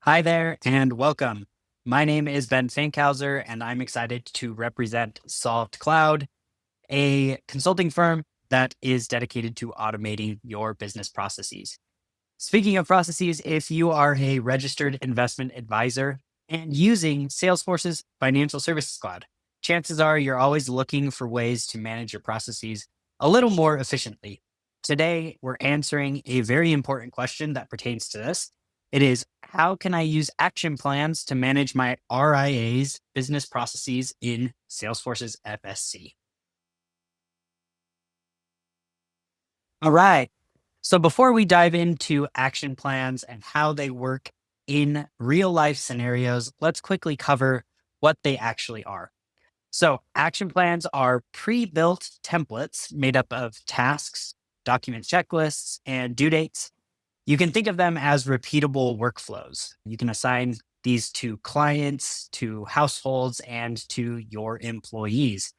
Hi there and welcome. My name is Ben Fankhauser and I'm excited to represent Solved Cloud, a consulting firm that is dedicated to automating your business processes. Speaking of processes, if you are a registered investment advisor and using Salesforce's Financial Services Cloud, chances are you're always looking for ways to manage your processes a little more efficiently. Today, we're answering a very important question that pertains to this. It is, how can I use action plans to manage my RIAs business processes in Salesforce's FSC? All right. So before we dive into action plans and how they work in real life scenarios, let's quickly cover what they actually are. So action plans are pre-built templates made up of tasks, document checklists, and due dates. You can think of them as repeatable workflows. You can assign these to clients, to households, and to your employees.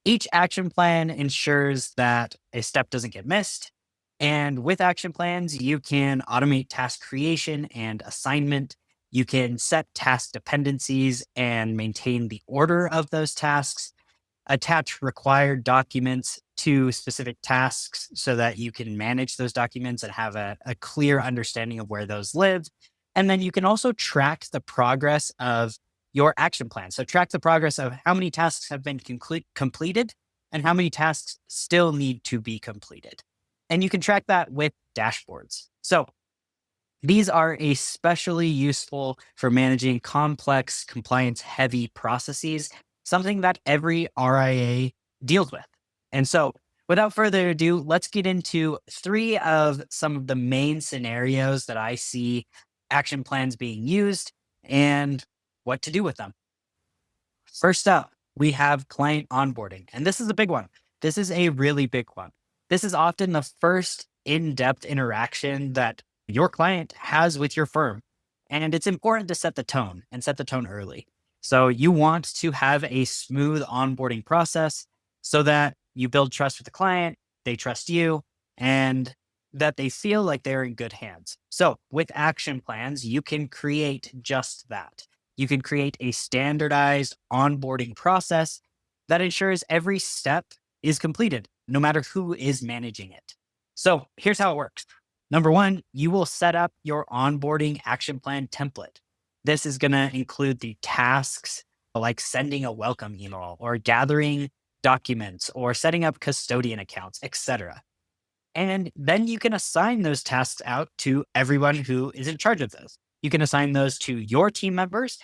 Each action plan ensures that a step doesn't get missed. And with action plans, you can automate task creation and assignment. You can set task dependencies and maintain the order of those tasks, attach required documents to specific tasks so that you can manage those documents and have a clear understanding of where those live. And then you can also track the progress of your action plan. So track the progress of how many tasks have been completed and how many tasks still need to be completed. And you can track that with dashboards. So these are especially useful for managing complex compliance heavy processes, something that every RIA deals with. And so without further ado, let's get into three of some of the main scenarios that I see action plans being used and what to do with them. First up, we have client onboarding, and this is a big one. This is a really big one. This is often the first in-depth interaction that your client has with your firm. And it's important to set the tone and set the tone early. So you want to have a smooth onboarding process so that you build trust with the client, they trust you, and that they feel like they're in good hands. So with action plans, you can create just that. You can create a standardized onboarding process that ensures every step is completed, no matter who is managing it. So here's how it works. Number one, you will set up your onboarding action plan template. This is going to include the tasks like sending a welcome email or gathering documents or setting up custodian accounts, etc. And then you can assign those tasks out to everyone who is in charge of those. You can assign those to your team members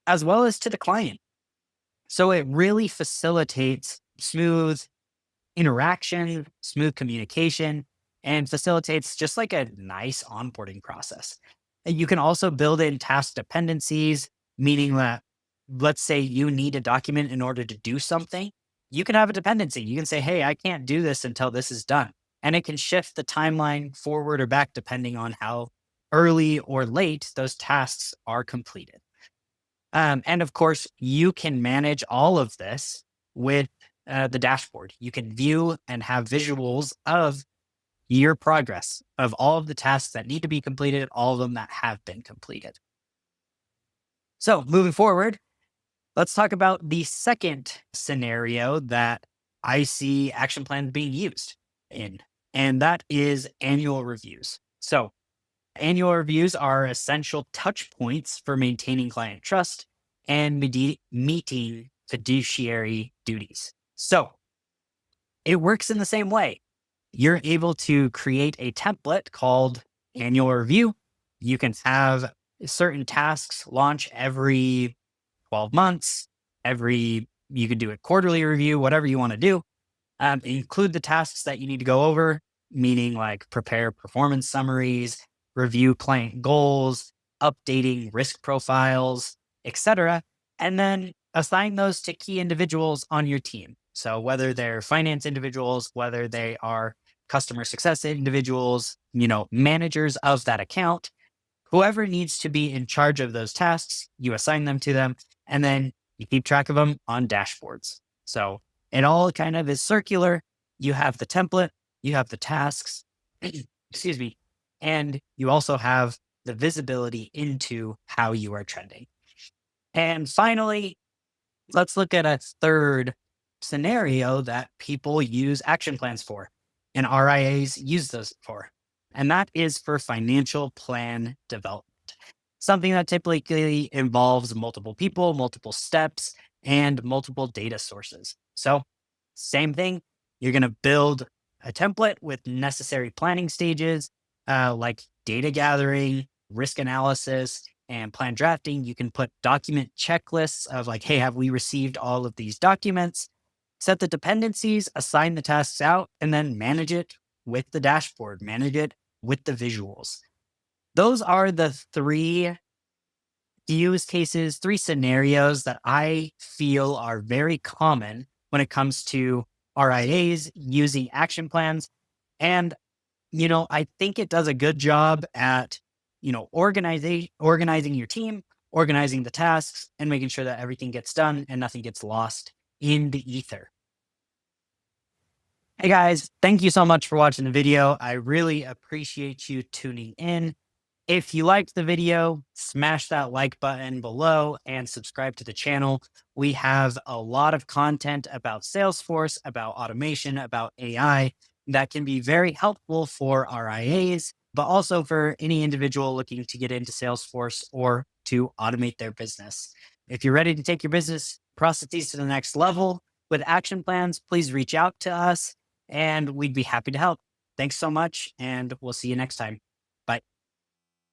as well as to the client. So it really facilitates smooth interaction, smooth communication, and facilitates just like a nice onboarding process. And you can also build in task dependencies, meaning that let's say you need a document in order to do something, you can have a dependency. You can say, hey, I can't do this until this is done. And it can shift the timeline forward or back depending on how early or late those tasks are completed. And of course, you can manage all of this with the dashboard. You can view and have visuals of your progress of all of the tasks that need to be completed, all of them that have been completed. So moving forward, let's talk about the second scenario that I see action plans being used in, and that is annual reviews. So annual reviews are essential touch points for maintaining client trust and meeting fiduciary duties. So it works in the same way. You're able to create a template called annual review. You can have certain tasks launch every 12 months, you could do a quarterly review, whatever you want to do. Include the tasks that you need to go over, meaning like prepare performance summaries, review client goals, updating risk profiles, etc. And then assign those to key individuals on your team. So whether they're finance individuals, whether they are customer success individuals, managers of that account, whoever needs to be in charge of those tasks, you assign them to them, and then you keep track of them on dashboards. So it all kind of is circular. You have the template, you have the tasks, excuse me, and you also have the visibility into how you are trending. And finally, let's look at a third scenario that people use action plans for and RIAs use those for. And that is for financial plan development, something that typically involves multiple people, multiple steps, and multiple data sources. So, same thing, you're going to build a template with necessary planning stages like data gathering, risk analysis, and plan drafting. You can put document checklists of like, hey, have we received all of these documents? Set the dependencies, assign the tasks out, and then manage it with the dashboard, manage it with the visuals. Those are the three use cases, three scenarios that I feel are very common when it comes to RIAs using action plans. And, I think it does a good job at, organizing your team, organizing the tasks, and making sure that everything gets done and nothing gets lost in the ether. Hey guys, thank you so much for watching the video. I really appreciate you tuning in. If you liked the video, smash that like button below and subscribe to the channel. We have a lot of content about Salesforce, about automation, about AI that can be very helpful for RIAs, but also for any individual looking to get into Salesforce or to automate their business. If you're ready to take your business processes to the next level with action plans, please reach out to us and we'd be happy to help. Thanks so much, and we'll see you next time.